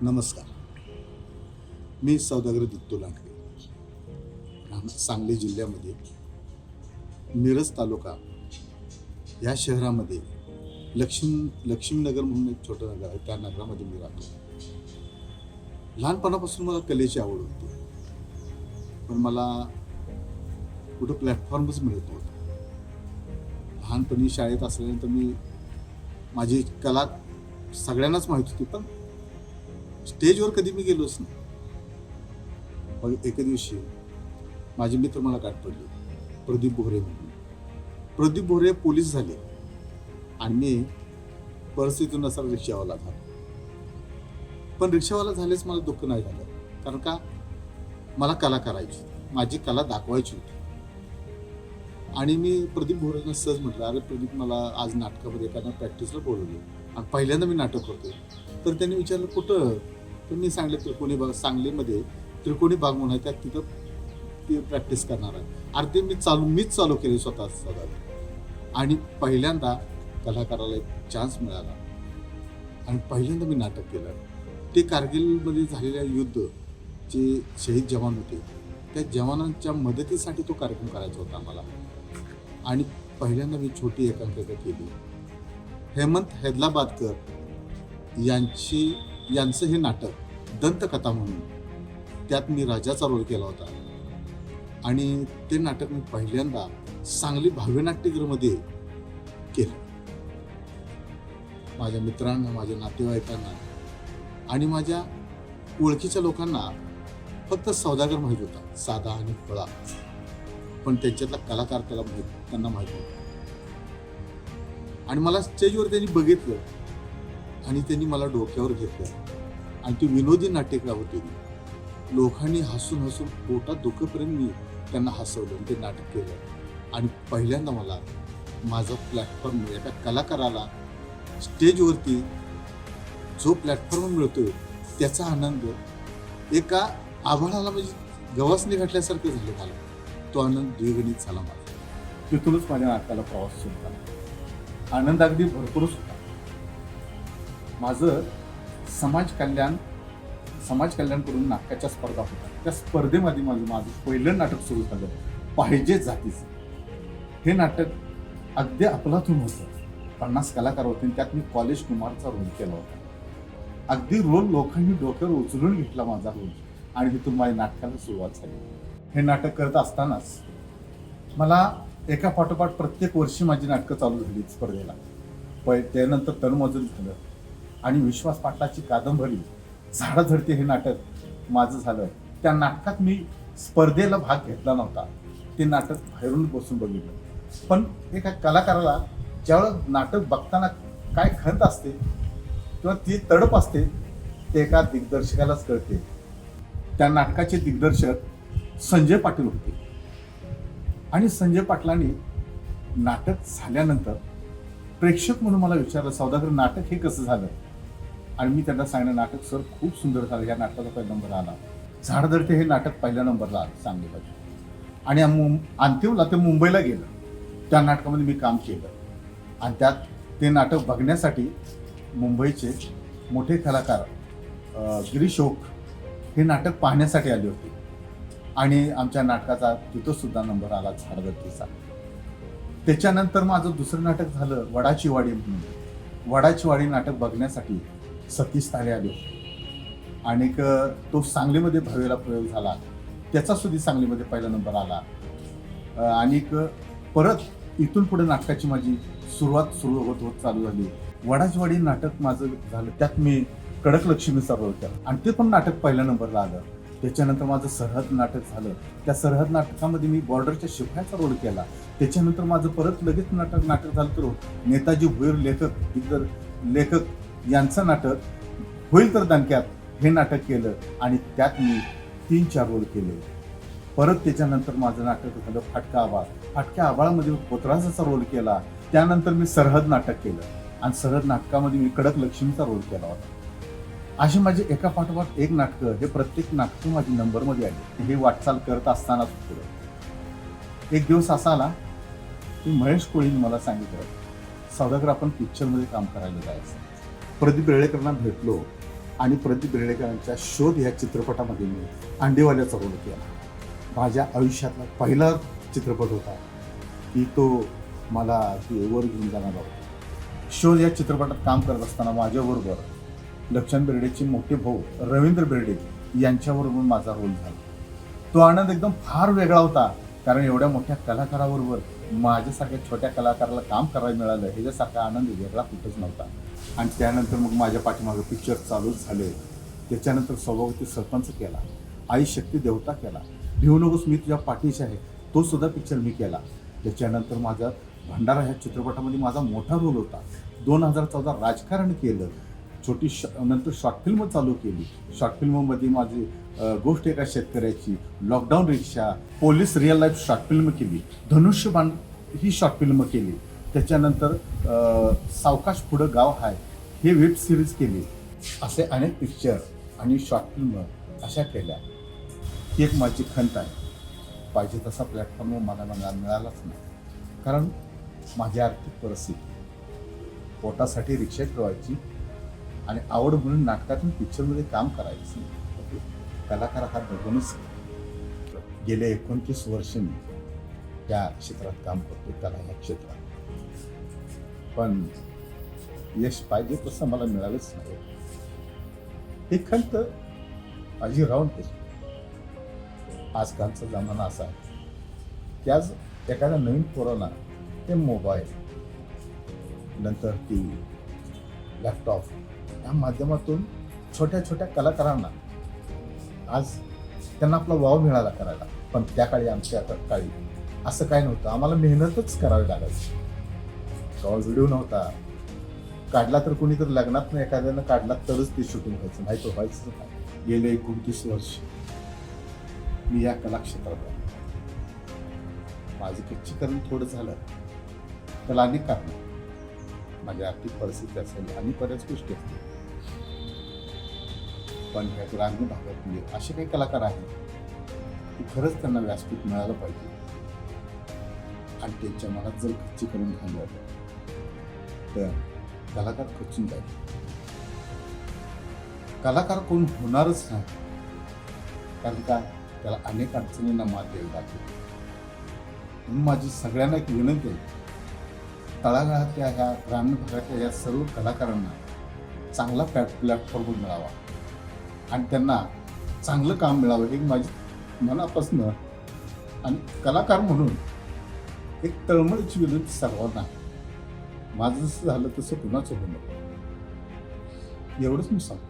नमस्कार. मी सौदागर दत्तू लांडगे, सांगली जिल्ह्यामध्ये मिरज तालुका या शहरामध्ये लक्ष्मीनगर म्हणून एक छोटं नगर आहे. त्या नगरामध्ये मी राहतो. लहानपणापासून मला कलेची आवड होती, पण मला कुठं प्लॅटफॉर्मच मिळत नव्हतं. लहानपणी शाळेत असल्यानंतर माझी कला सगळ्यांनाच माहीत होती, पण स्टेजवर कधी मी गेलोच नाही. पण एके दिवशी माझे मित्र मला गाठ पडले, प्रदीप बोहरे म्हणून. प्रदीप बोहरे पोलीस झाले आणि मी परिस्थितीनुसार रिक्षावाला झालो. पण रिक्षावाला झालेच मला दुःख नाही झालं, कारण का मला कला करायची, माझी कला दाखवायची होती. आणि मी प्रदीप बोहरेंना सहज म्हटलं, अरे प्रदीप, मला आज नाटकामध्ये एखाद्या प्रॅक्टिसला बोलवलं आणि पहिल्यांदा मी नाटक करतोय. तर त्यांनी विचारलं कुठं? तर मी सांगितलं त्रिकोणी बाग, सांगलीमध्ये त्रिकोणी बाग म्हणून आहे, त्यात तिथं ती प्रॅक्टिस करणार आहे. अरे ते मीच चालू केली स्वतः. आणि पहिल्यांदा कलाकाराला एक चान्स मिळाला आणि पहिल्यांदा मी नाटक केलं. ते कारगिलमध्ये झालेल्या युद्ध जे शहीद जवान होते, त्या जवानांच्या मदतीसाठी तो कार्यक्रम करायचा होता मला. आणि पहिल्यांदा मी छोटी एकांकिका केली. हेमंत हैदलाबादकर यांचं हे नाटक दंतकथा म्हणून, त्यात मी राजाचा रोल केला होता. आणि ते नाटक मी पहिल्यांदा सांगली भाव्यनाट्यगृहमध्ये केलं. माझ्या मित्रांना, माझ्या नातेवाईकांना आणि माझ्या ओळखीच्या लोकांना फक्त सौदागर माहीत होता, साधा आणि फळा. पण त्यांच्यातला कलाकार त्यांना माहीत होता. आणि मला स्टेजवर त्यांनी बघितलं आणि त्यांनी मला डोक्यावर घेतलं. आणि ती विनोदी नाट्यकला होती. लोकांनी हसून हसून पोटात दुखेपर्यंत मी त्यांना हसवलं, ते नाटक केलं. आणि पहिल्यांदा मला माझा प्लॅटफॉर्म, एका कलाकाराला स्टेजवरती जो प्लॅटफॉर्म मिळतोय त्याचा आनंद एका आभाळाला म्हणजे गवसणी घातल्यासारखं झालं मला. तो आनंद द्विगुणित झाला माझा. तिथूनच माझ्या नाटकाला प्रवास सुरू झाला. आनंद अगदी भरपूरच होता. माझं समाज कल्याण करून नाटकाच्या स्पर्धा होत्या. त्या स्पर्धेमध्ये माझं पहिलं नाटक सुरू झालं, पाहिजे जातीचं. हे नाटक अगदी अफलातून होतं. 50 कलाकार होते, त्यात मी कॉलेज कुमारचा रोल केला होता. अगदी रोल लोकांनी डोक्यावर उचलून घेतला माझा रोल, आणि तिथून माझ्या नाटकाला सुरुवात झाली. हे नाटक करत असतानाच मला एका पाठोपाठ प्रत्येक वर्षी माझी नाटकं चालू झाली स्पर्धेला. त्यानंतर तळमजूर झालं आणि विश्वास पाटलाची कादंबरी झाडं झडते हे नाटक माझं झालं. त्या नाटकात मी स्पर्धेला भाग घेतला नव्हता. ते नाटक बाहेरून बसून बघितलं. पण एका कलाकाराला ज्यावेळेस नाटक बघताना काय खंत असते किंवा ती तडप असते, ते एका दिग्दर्शकालाच कळते. त्या नाटकाचे दिग्दर्शक संजय पाटील होते. आणि संजय पाटलांनी नाटक झाल्यानंतर प्रेक्षक म्हणून मला विचारलं, सौदागर, नाटक हे कसं झालं? आणि मी त्यांना सांगितलं, नाटक सर खूप सुंदर झालं. या नाटकाचा पहिला नंबर आला. झाडं झडते हे नाटक पहिल्या नंबरला आलं सांगलीला. आणि अंतिमला ते मुंबईला गेलं. त्या नाटकामध्ये मी काम केलं. आणि त्यात ते नाटक बघण्यासाठी मुंबईचे मोठे कलाकार गिरीश ओक हे नाटक पाहण्यासाठी आले होते. आणि आमच्या नाटकाचा तिथं सुद्धा नंबर आला, झाडं झडतेचा. त्याच्यानंतर माझं दुसरं नाटक झालं वडाची वाडी म्हणून. वडाची वाडी नाटक बघण्यासाठी सतीश तारे आले. आणि तो सांगलीमध्ये भव्यला प्रयोग झाला. त्याचा सुद्धा सांगलीमध्ये पहिला नंबर आला. आणि परत इथून पुढे नाटकाची माझी सुरुवात सुरू होत चालू झाली. वडाची वाडी नाटक माझं झालं, त्यात मी कडक लक्ष्मीचा रोल केला आणि ते पण नाटक पहिल्या नंबरला आलं. त्याच्यानंतर माझं सरहद नाटक झालं. त्या सरहद नाटकामध्ये मी बॉर्डरच्या शिपायाचा रोल केला. त्याच्यानंतर माझं परत लगेच नाटक झालं तर नेताजी भुईर लेखक यांचं नाटक होईल तर दणक्यात हे नाटक केलं. आणि त्यात मी 3-4 रोल केले. परत त्याच्यानंतर माझं नाटक झालं फाटका आबाळ. फाटक्या आबाळामध्ये पोतराजाचा रोल केला. त्यानंतर मी सरहद नाटक केलं आणि सरहद नाटकामध्ये मी कडक लक्ष्मीचा रोल केला होता. अशी माझी एका पाठोपाठ एक नाटकं, हे प्रत्येक नाटकं माझी नंबरमध्ये आली. हे वाटचाल करत असतानाच पुढे एक दिवस असा आला की महेश कोळीने मला सांगितलं, सौदागर, आपण पिक्चरमध्ये काम करायला जायचं. प्रदीप रेळेकरांना भेटलो आणि प्रदीप बेर्डेकरांच्या शोध या चित्रपटामध्ये मी अंडेवाल्याचा रोल केला. माझ्या आयुष्यातला पहिला चित्रपट होता की तो मला वर घेऊन जाणारा होता. शोध या चित्रपटात काम करत असताना माझ्याबरोबर लक्ष्मण बेर्डेचे मोठे भाऊ रवींद्र बेर्डे यांच्याबरोबर माझा रोल झाला. तो आनंद एकदम फार वेगळा होता, कारण एवढ्या मोठ्या कलाकाराबरोबर माझ्यासारख्या छोट्या कलाकाराला काम करायला मिळालं ह्याच्यासारखा आनंद वेगळा कुठंच नव्हता. आणि त्यानंतर मग माझ्या पाठीमागं पिक्चर चालूच झाले. त्याच्यानंतर सौभाग्यवती सरपंच केला, आई शक्ती देवता केला, भिवू नकोस मी तुझ्या पाठीशी आहे तो सुद्धा पिक्चर मी केला. त्याच्यानंतर माझा भंडारा ह्या चित्रपटामध्ये माझा मोठा रोल होता. 2014 राजकारण केलं, छोटी नंतर शॉर्ट फिल्म चालू केली. शॉर्ट फिल्ममध्ये माझी गोष्ट एका शेतकऱ्याची, lockdown rickshaw, police real life short film केली, धनुष्यबाण ही शॉर्ट फिल्म केली. त्याच्यानंतर सावकाश पुढं गाव हाय हे वेब सिरीज केली. असे अनेक पिक्चर आणि शॉर्ट फिल्म अशा केल्या. ही एक माझी खंत आहे. पाहिजे तसा प्लॅटफॉर्म मला मिळालाच नाही, कारण माझी आर्थिक परिस्थिती पोटासाठी रिक्षा फिरवायची आणि आवड म्हणून नाटकातून पिक्चरमध्ये काम करायचं. कलाकार हा बघूनच गेले 29 वर्ष मी या क्षेत्रात काम करतो, कला या क्षेत्रात. पण यश पाहिजे तसं मला मिळालंच नाही. ही खंत माझी राहून तशी. आजकालचा जमाना असा आहे की आज एखाद्या नवीन पोराला ते मोबाईल, नंतर टी व्ही, लॅपटॉप या माध्यमातून छोट्या छोट्या कलाकारांना आज त्यांना आपला वाव मिळाला करायला. पण त्या काळी आमच्या काळी असं काय नव्हतं. आम्हाला मेहनतच करावी लागायची. केव्हा व्हिडिओ नव्हता, काढला तर कोणीतरी लग्नात नाही एखाद्यानं काढला तरच ते शूटिंग व्हायचं, नाही तो व्हायचं काय. गेले 29 वर्ष मी या कलाक्षेत्रात आहे. माझं खच्चीकरण थोडं झालं त्याला अनेक कारण, माझी आर्थिक परिस्थिती असेल आणि बऱ्याच गोष्टी असतील. पण ह्या ग्रामीण भागातले असे काही कलाकार आहेत की खरंच त्यांना व्यासपीठ मिळालं पाहिजे. आणि त्यांच्या मनात जर खच्चीकरण झालं तर कलाकार खचून जाईल. कलाकार कोण होणारच नाही, कारण का त्याला अनेक अडचणींना मात द्यावी लागते. म्हणून माझी सगळ्यांना एक विनंती आहे, तळागाळातल्या ह्या ग्रामीण भागातल्या या सर्व कलाकारांना चांगला प्लॅटफॉर्म मिळावा आणि त्यांना चांगलं काम मिळावं हे माझी मनापासून आणि कलाकार म्हणून एक तळमळीची विनंती सर्वांना. माझं जसं झालं तसं कुणाचं होणं एवढंच मी सांगतो.